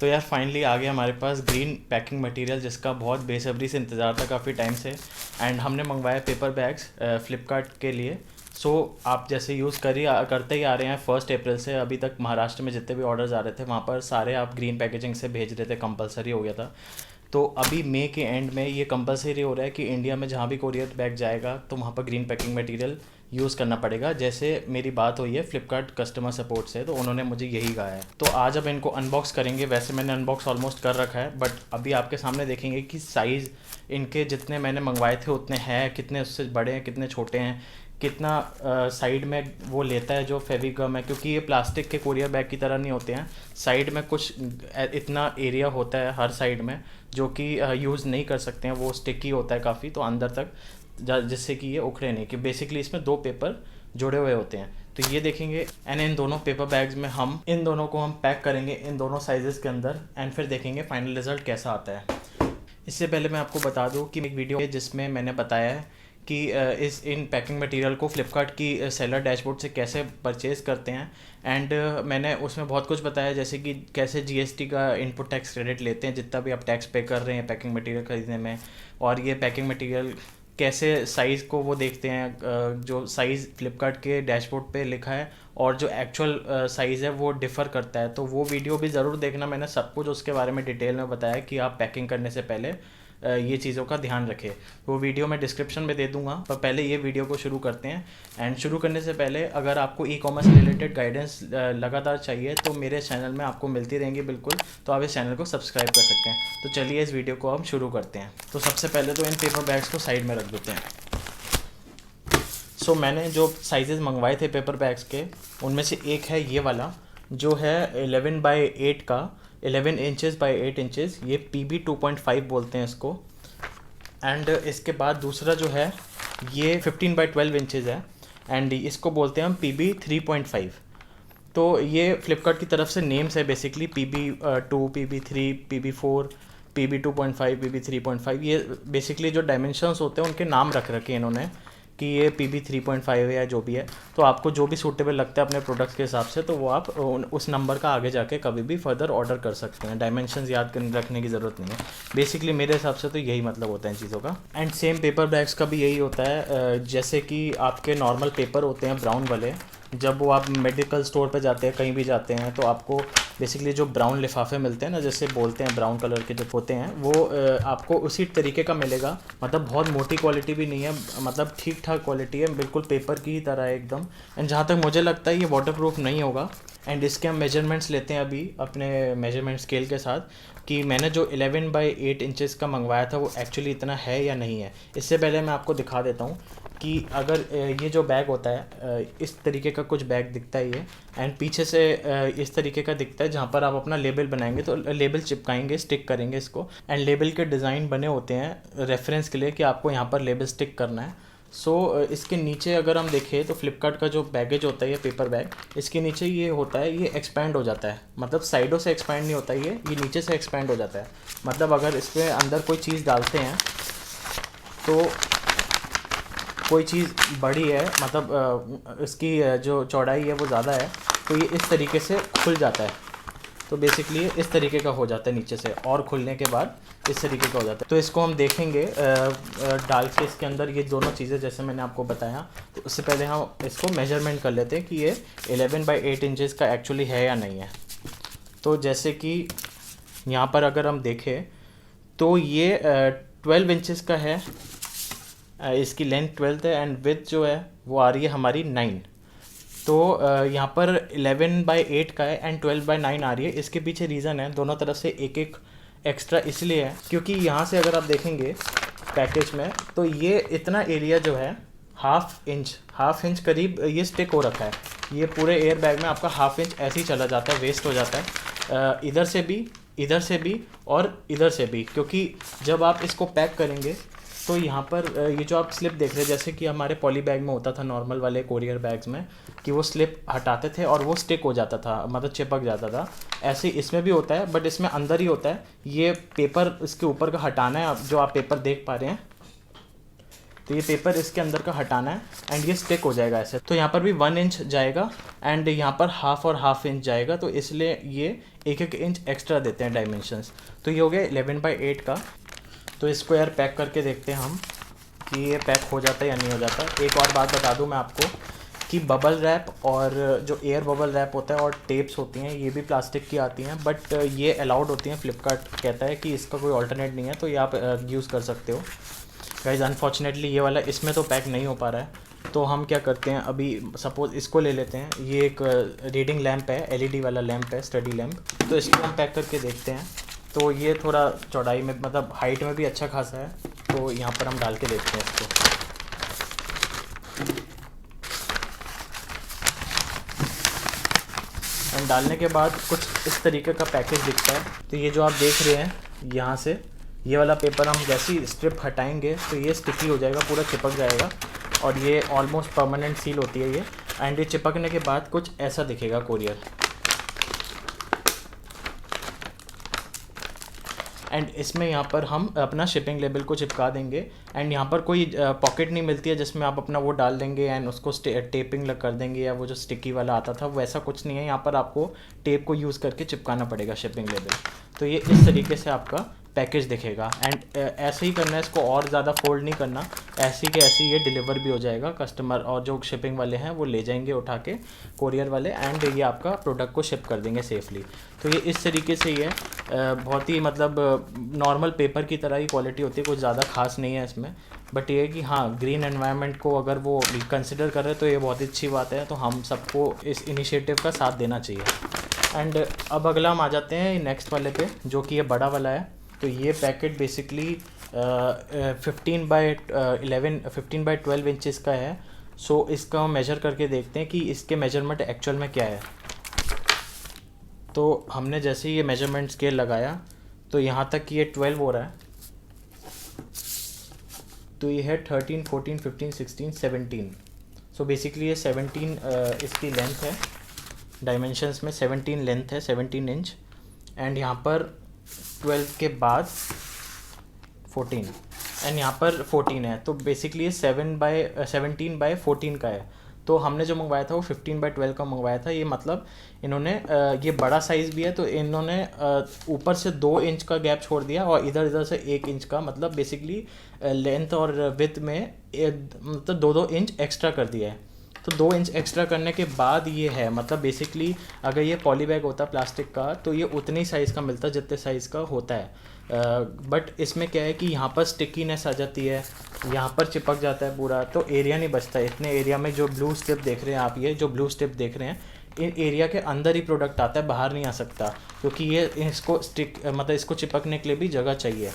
तो यार फाइनली आ गया हमारे पास ग्रीन पैकिंग मटेरियल, जिसका बहुत बेसब्री से इंतज़ार था काफ़ी टाइम से। एंड हमने मंगवाया पेपर बैग्स फ़्लिपकार्ट के लिए। सो आप जैसे यूज़ करते ही आ रहे हैं 1 अप्रैल से अभी तक महाराष्ट्र में जितने भी ऑर्डर्स आ रहे थे वहाँ पर सारे आप ग्रीन पैकेजिंग से भेज रहे थे, कंपलसरी हो गया था। तो अभी मई के एंड में ये कंपलसरी हो रहा है कि इंडिया में जहाँ भी कोरियर बैग जाएगा तो वहाँ पर ग्रीन पैकिंग मटेरियल यूज़ करना पड़ेगा। जैसे मेरी बात हुई है फ्लिपकार्ट कस्टमर सपोर्ट से, तो उन्होंने मुझे यही कहा है। तो आज अब इनको अनबॉक्स करेंगे। वैसे मैंने अनबॉक्स ऑलमोस्ट कर रखा है, बट अभी आपके सामने देखेंगे कि साइज़ इनके जितने मैंने मंगवाए थे उतने हैं, कितने उससे बड़े हैं, कितने छोटे हैं, कितना साइड में वो लेता है जो फेविगम है, क्योंकि ये प्लास्टिक के कोरियर बैग की तरह नहीं होते हैं। साइड में कुछ इतना एरिया होता है हर साइड में जो कि यूज़ नहीं कर सकते हैं, वो स्टिकी होता है काफ़ी, तो अंदर तक जिससे कि ये उखड़े नहीं। कि बेसिकली इसमें 2 पेपर जुड़े हुए होते हैं। तो ये देखेंगे एंड इन दोनों पेपर बैग्स में हम इन दोनों को हम पैक करेंगे इन दोनों साइजेस के अंदर, एंड फिर देखेंगे फाइनल रिजल्ट कैसा आता है। इससे पहले मैं आपको बता दूं कि एक वीडियो है जिसमें मैंने बताया है कि इन पैकिंग मटेरियल को फ्लिपकार्ट की सेलर डैशबोर्ड से कैसे परचेज़ करते हैं। एंड मैंने उसमें बहुत कुछ बताया, जैसे कि कैसे जीएसटी का इनपुट टैक्स क्रेडिट लेते हैं जितना भी आप टैक्स पे कर रहे हैं पैकिंग मटेरियल ख़रीदने में, और ये पैकिंग मटेरियल कैसे साइज़ को वो देखते हैं, जो साइज़ फ्लिपकार्ट के डैशबोर्ड पे लिखा है और जो एक्चुअल साइज़ है वो डिफ़र करता है। तो वो वीडियो भी ज़रूर देखना, मैंने सब कुछ उसके बारे में डिटेल में बताया कि आप पैकिंग करने से पहले ये चीज़ों का ध्यान रखें। वो वीडियो मैं डिस्क्रिप्शन में दे दूंगा, पर पहले ये वीडियो को शुरू करते हैं। एंड शुरू करने से पहले अगर आपको ई कॉमर्स रिलेटेड गाइडेंस लगातार चाहिए तो मेरे चैनल में आपको मिलती रहेंगी बिल्कुल, तो आप इस चैनल को सब्सक्राइब कर सकते हैं। तो चलिए इस वीडियो को हम शुरू करते हैं। तो सबसे पहले तो इन पेपर बैग्स को साइड में रख देते हैं। मैंने जो साइजेस मंगवाए थे पेपर बैग्स के, उनमें से एक है ये वाला जो है 11/8 का, 11 इंचज़ बाई 8 इंचज़, ये PB 2.5 बोलते हैं इसको। एंड इसके बाद दूसरा जो है ये 15/12 इंचज़ है, एंड इसको बोलते हैं हम PB 3.5। तो ये फ्लिपकार्ट की तरफ से नेम्स है basically, PB2, PB3, PB4, PB 2.5, PB 3.5। ये बेसिकली जो डायमेंशंस होते हैं उनके नाम रख रखे हैं इन्होंने कि ये PB 3.5 है या जो भी है। तो आपको जो भी सूटेबल लगता है अपने प्रोडक्ट्स के हिसाब से, तो वो आप उस नंबर का आगे जाके कभी भी फर्दर ऑर्डर कर सकते हैं। डायमेंशंस याद रखने की ज़रूरत नहीं है। बेसिकली मेरे हिसाब से तो यही मतलब होता है चीज़ों का। एंड सेम पेपर बैग्स का भी यही होता है। जैसे कि आपके नॉर्मल पेपर होते हैं ब्राउन वाले, जब वो आप मेडिकल स्टोर पे जाते हैं, कहीं भी जाते हैं, तो आपको बेसिकली जो ब्राउन लिफाफे मिलते हैं ना, जैसे बोलते हैं ब्राउन कलर के जो होते हैं, वो आपको उसी तरीके का मिलेगा। मतलब बहुत मोटी क्वालिटी भी नहीं है, मतलब ठीक ठाक क्वालिटी है, बिल्कुल पेपर की ही तरह है एकदम। एंड जहाँ तक मुझे लगता है ये वाटरप्रूफ नहीं होगा। एंड इसके हम मेजरमेंट्स लेते हैं अभी अपने मेजरमेंट स्केल के साथ, कि मैंने जो 11/8 इंचज़ का मंगवाया था वो एक्चुअली इतना है या नहीं है। इससे पहले मैं आपको दिखा देता हूँ कि अगर ये जो बैग होता है इस तरीके का कुछ बैग दिखता है ये, एंड पीछे से इस तरीके का दिखता है जहाँ पर आप अपना लेबल बनाएंगे, तो लेबल चिपकाएंगे, स्टिक करेंगे इसको। एंड लेबल के डिज़ाइन बने होते हैं रेफरेंस के लिए कि आपको यहाँ पर लेबल स्टिक करना है। इसके नीचे अगर हम देखें तो फ्लिपकार्ट का जो बैगेज होता है ये पेपर बैग, इसके नीचे ये होता है, ये एक्सपैंड हो जाता है। मतलब साइडों से एक्सपैंड नहीं होता ये नीचे से एक्सपैंड हो जाता है। मतलब अगर इसके अंदर कोई चीज़ डालते हैं, तो कोई चीज़ बड़ी है, मतलब इसकी जो चौड़ाई है वो ज़्यादा है, तो ये इस तरीके से खुल जाता है। तो बेसिकली इस तरीके का हो जाता है नीचे से, और खुलने के बाद इस तरीके का हो जाता है। तो इसको हम देखेंगे डाल के इसके अंदर ये दोनों चीज़ें जैसे मैंने आपको बताया। तो उससे पहले हम इसको मेजरमेंट कर लेते हैं कि ये 11/8 इंचज़ का एक्चुअली है या नहीं है। तो जैसे कि यहाँ पर अगर हम देखें तो ये 12 इंचज़ का है, इसकी लेंथ 12 है, एंड विड्थ जो है वो आ रही है हमारी 9। तो यहाँ पर 11/8 का है एंड 12/9 आ रही है। इसके पीछे रीज़न है, दोनों तरफ से एक एक एक्स्ट्रा इसलिए है क्योंकि यहाँ से अगर आप देखेंगे पैकेज में, तो ये इतना एरिया जो है हाफ इंच करीब ये स्टिक हो रखा है। ये पूरे एयर बैग में आपका हाफ इंच ऐसे ही चला जाता है, वेस्ट हो जाता है, इधर से भी और इधर से भी। क्योंकि जब आप इसको पैक करेंगे तो यहाँ पर ये जो आप स्लिप देख रहे हैं, जैसे कि हमारे पॉली बैग में होता था नॉर्मल वाले कोरियर बैग्स में, कि वो स्लिप हटाते थे और वो स्टिक हो जाता था, मतलब चिपक जाता था। ऐसे इसमें भी होता है, बट इसमें अंदर ही होता है। ये पेपर इसके ऊपर का हटाना है, जो आप पेपर देख पा रहे हैं, तो ये पेपर इसके अंदर का हटाना है एंड ये स्टिक हो जाएगा ऐसे। तो यहाँ पर भी 1 इंच जाएगा एंड यहाँ पर हाफ और हाफ इंच जाएगा, तो इसलिए ये 1-1 इंच एक्स्ट्रा देते हैं डायमेंशंस। तो ये हो गया 11/8 का। तो इसको यार पैक करके देखते हैं हम कि ये पैक हो जाता है या नहीं हो जाता। एक और बात बता दूं मैं आपको कि बबल रैप और जो एयर बबल रैप होता है और टेप्स होती हैं ये भी प्लास्टिक की आती हैं, बट ये अलाउड होती हैं। फ्लिपकार्ट कहता है कि इसका कोई ऑल्टरनेट नहीं है, तो ये आप यूज़ कर सकते हो। गाइज़ अनफॉर्चुनेटली ये वाला इसमें तो पैक नहीं हो पा रहा है, तो हम क्या करते हैं अभी सपोज़ इसको ले लेते हैं। ये एक रीडिंग लैंप है, एलईडी वाला लैंप है, स्टडी लैंप। तो इसको हम पैक करके देखते हैं। तो ये थोड़ा चौड़ाई में मतलब हाइट में भी अच्छा खासा है, तो यहाँ पर हम डाल के देखते हैं इसको। एंड डालने के बाद कुछ इस तरीके का पैकेज दिखता है। तो ये जो आप देख रहे हैं यहाँ से ये वाला पेपर हम जैसी स्ट्रिप हटाएंगे तो ये स्टिकी हो जाएगा, पूरा चिपक जाएगा और ये ऑलमोस्ट परमानेंट सील होती है ये। एंड ये चिपकने के बाद कुछ ऐसा दिखेगा कोरियर। एंड इसमें यहाँ पर हम अपना शिपिंग लेबल को चिपका देंगे। एंड यहाँ पर कोई पॉकेट नहीं मिलती है जिसमें आप अपना वो डाल देंगे एंड उसको टेपिंग लग कर देंगे, या वो जो स्टिकी वाला आता था वैसा कुछ नहीं है। यहाँ पर आपको टेप को यूज़ करके चिपकाना पड़ेगा शिपिंग लेबल। तो ये इस तरीके से आपका पैकेज दिखेगा। एंड ऐसे ही करना है, इसको और ज़्यादा फोल्ड नहीं करना, ऐसी के ऐसी ये डिलीवर भी हो जाएगा। कस्टमर और जो शिपिंग वाले हैं वो ले जाएंगे उठा के, कोरियर वाले, एंड ये आपका प्रोडक्ट को शिप कर देंगे सेफली। तो ये इस तरीके से ये बहुत ही मतलब नॉर्मल पेपर की तरह ही क्वालिटी होती है, कुछ ज़्यादा खास नहीं है इसमें। बट ये है कि हाँ, ग्रीन एनवायरनमेंट को अगर वो कंसिडर कर रहे हैं तो ये बहुत ही अच्छी बात है। तो हम सबको इस इनिशिएटिव का साथ देना चाहिए। एंड अब अगला हम आ जाते हैं नेक्स्ट वाले पे, जो कि ये बड़ा वाला है। तो ये पैकेट बेसिकली 15/12 इंचज़ का है। सो इसका हम मेजर करके देखते हैं कि इसके मेजरमेंट एक्चुअल में क्या है। तो हमने जैसे ही ये मेजरमेंट स्केल लगाया तो यहाँ तक कि ये 12 हो रहा है। तो ये है 13, 14, 15, 16, 17। सो बेसिकली ये 17 इसकी लेंथ है, डायमेंशंस में 17 लेंथ है, 17 इंच। एंड यहाँ पर 12 के बाद 14 एंड यहाँ पर 14 है। तो बेसिकली ये 17/14 का है। तो हमने जो मंगवाया था वो 15/12 का मंगवाया था। ये मतलब इन्होंने ये बड़ा साइज़ भी है, तो इन्होंने ऊपर से 2 इंच का गैप छोड़ दिया और इधर इधर से 1 इंच का, मतलब बेसिकली लेंथ और विड्थ में मतलब 2-2 इंच एक्स्ट्रा कर दिया है। तो 2 इंच एक्स्ट्रा करने के बाद ये है, मतलब बेसिकली अगर ये पॉली बैग होता प्लास्टिक का तो ये उतनी साइज़ का मिलता जितने साइज़ का होता है। बट इसमें क्या है कि यहाँ पर स्टिकीनेस आ जाती है, यहाँ पर चिपक जाता है पूरा, तो एरिया नहीं बचता। इतने एरिया में जो ब्लू स्ट्रिप देख रहे हैं आप, ये जो ब्लू स्ट्रिप देख रहे हैं, इन एरिया के अंदर ही प्रोडक्ट आता है, बाहर नहीं आ सकता, क्योंकि ये इसको मतलब इसको चिपकने के लिए भी जगह चाहिए।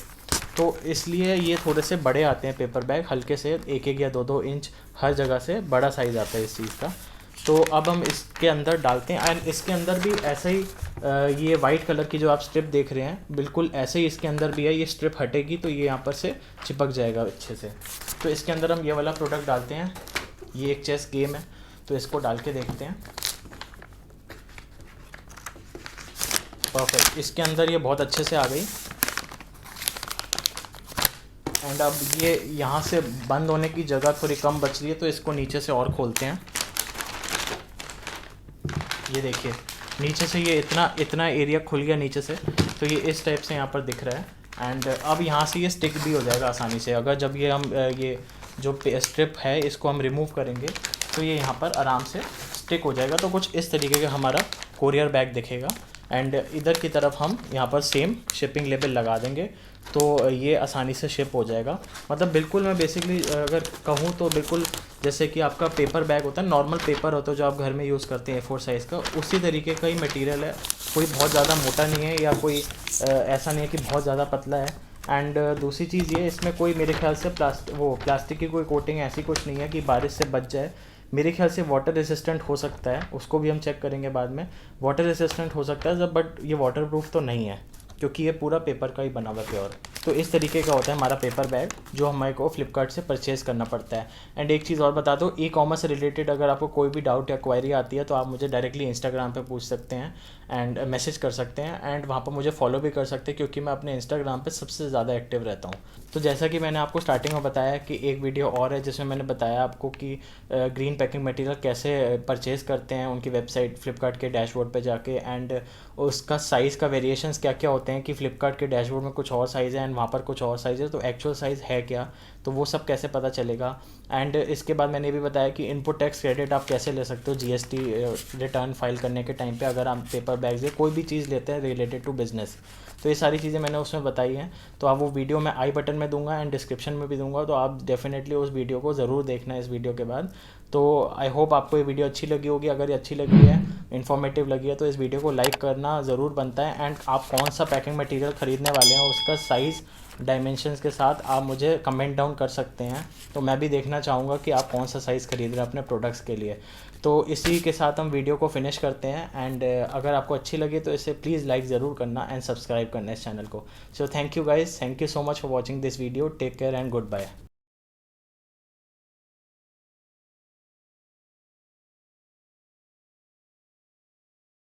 तो इसलिए ये थोड़े से बड़े आते हैं पेपर बैग, हल्के से 1-1 या 2-2 इंच हर जगह से बड़ा साइज़ आता है इस चीज़ का। तो अब हम इसके अंदर डालते हैं। एंड इसके अंदर भी ऐसे ही ये वाइट कलर की जो आप स्ट्रिप देख रहे हैं, बिल्कुल ऐसे ही इसके अंदर भी है। ये स्ट्रिप हटेगी तो ये यहाँ पर से चिपक जाएगा अच्छे से। तो इसके अंदर हम ये वाला प्रोडक्ट डालते हैं। ये एक चेस गेम है, तो इसको डाल के देखते हैं। परफेक्ट, इसके अंदर ये बहुत अच्छे से आ गई। एंड अब ये यहाँ से बंद होने की जगह थोड़ी कम बच रही है, तो इसको नीचे से और खोलते हैं। ये देखिए नीचे से ये इतना एरिया खुल गया नीचे से, तो ये इस टाइप से यहाँ पर दिख रहा है। एंड अब यहाँ से ये स्टिक भी हो जाएगा आसानी से। अगर जब ये हम ये जो स्ट्रिप है इसको हम रिमूव करेंगे तो ये यहाँ पर आराम से स्टिक हो जाएगा। तो कुछ इस तरीके का हमारा कोरियर बैग दिखेगा। एंड इधर की तरफ हम यहाँ पर सेम शिपिंग लेबल लगा देंगे, तो ये आसानी से शिप हो जाएगा। मतलब बिल्कुल मैं बेसिकली अगर कहूँ तो बिल्कुल जैसे कि आपका पेपर बैग होता है, नॉर्मल पेपर होता है जो आप घर में यूज़ करते हैं A4 साइज़ का, उसी तरीके का ही मटेरियल है। कोई बहुत ज़्यादा मोटा नहीं है या कोई ऐसा नहीं है कि बहुत ज़्यादा पतला है। एंड दूसरी चीज़ ये, इसमें कोई मेरे ख्याल से प्लास्टिक की कोई कोटिंग ऐसी कुछ नहीं है कि बारिश से बच जाए। मेरे ख्याल से वाटर रेसिस्टेंट हो सकता है, उसको भी हम चेक करेंगे बाद में। वाटर रेसिस्टेंट हो सकता है जब, बट ये वाटर प्रूफ तो नहीं है। क्योंकि ये पूरा पेपर का ही बना हुआ है प्योर। तो इस तरीके का होता है हमारा पेपर बैग जो हमारे को फ्लिपकार्ट से परचेज़ करना पड़ता है। एंड एक चीज़ और बता दो, ई कॉमर्स से रिलेटेड अगर आपको कोई भी डाउट या क्वायरी आती है तो आप मुझे डायरेक्टली इंस्टाग्राम पे पूछ सकते हैं एंड मैसेज कर सकते हैं, एंड वहाँ पर मुझे फॉलो भी कर सकते हैं क्योंकि मैं अपने इंस्टाग्राम पे सबसे ज़्यादा एक्टिव रहता हूँ। तो जैसा कि मैंने आपको स्टार्टिंग में बताया कि एक वीडियो और है जिसमें मैंने बताया आपको कि ग्रीन पैकिंग मटेरियल कैसे परचेज़ करते हैं उनकी वेबसाइट फ्लिपकार्ट के डैशबोर्ड पे जाके, एंड उसका साइज़ का वेरिएशंस क्या क्या होते हैं कि फ्लिपकार्ट के डैशबोर्ड में कुछ और साइज़ है एंड वहाँ पर कुछ और साइज़ है, तो एक्चुअल साइज़ है क्या, तो वो सब कैसे पता चलेगा। एंड इसके बाद मैंने ये भी बताया कि इनपुट टैक्स क्रेडिट आप कैसे ले सकते हो जीएसटी रिटर्न फाइल करने के टाइम पे अगर आप पेपर बैग से कोई भी चीज़ लेते हैं रिलेटेड टू बिजनेस। तो ये सारी चीज़ें मैंने उसमें बताई हैं। तो आप वो वीडियो मैं आई बटन में दूंगा एंड डिस्क्रिप्शन में भी दूंगा, तो आप डेफिनेटली उस वीडियो को ज़रूर देखना है इस वीडियो के बाद। तो आई होप आपको ये वीडियो अच्छी लगी होगी। अगर ये अच्छी लगी है, इन्फॉर्मेटिव लगी है, तो इस वीडियो को लाइक करना ज़रूर बनता है। एंड आप कौन सा पैकिंग मटेरियल ख़रीदने वाले हैं उसका साइज़ डायमेंशंस के साथ आप मुझे कमेंट डाउन कर सकते हैं, तो मैं भी देखना चाहूँगा कि आप कौन सा साइज़ खरीद रहे हैं अपने प्रोडक्ट्स के लिए। तो इसी के साथ हम वीडियो को फिनिश करते हैं। एंड अगर आपको अच्छी लगी तो इसे प्लीज़ लाइक ज़रूर करना एंड सब्सक्राइब करना इस चैनल को। So thank you guys, thank you so much for watching this video. Take care and good bye.